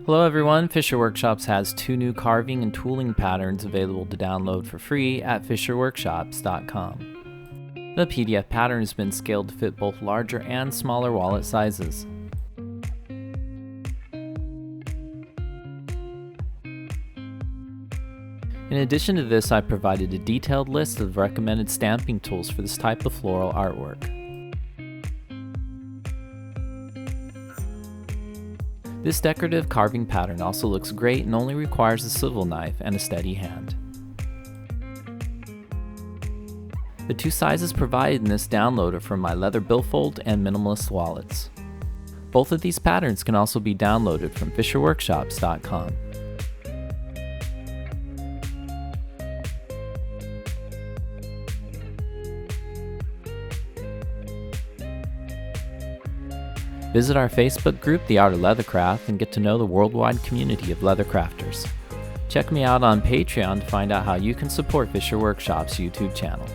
Hello everyone, Fischer Workshops has 2 new carving and tooling patterns available to download for free at fischerworkshops.com. The PDF pattern has been scaled to fit both larger and smaller wallet sizes. In addition to this, I provided a detailed list of recommended stamping tools for this type of floral artwork. This decorative carving pattern also looks great and only requires a swivel knife and a steady hand. The 2 sizes provided in this download are for my leather billfold and minimalist wallets. Both of these patterns can also be downloaded from fischerworkshops.com. Visit our Facebook group, The Art of Leathercraft, and get to know the worldwide community of leather crafters. Check me out on Patreon to find out how you can support Fischer Workshops' YouTube channel.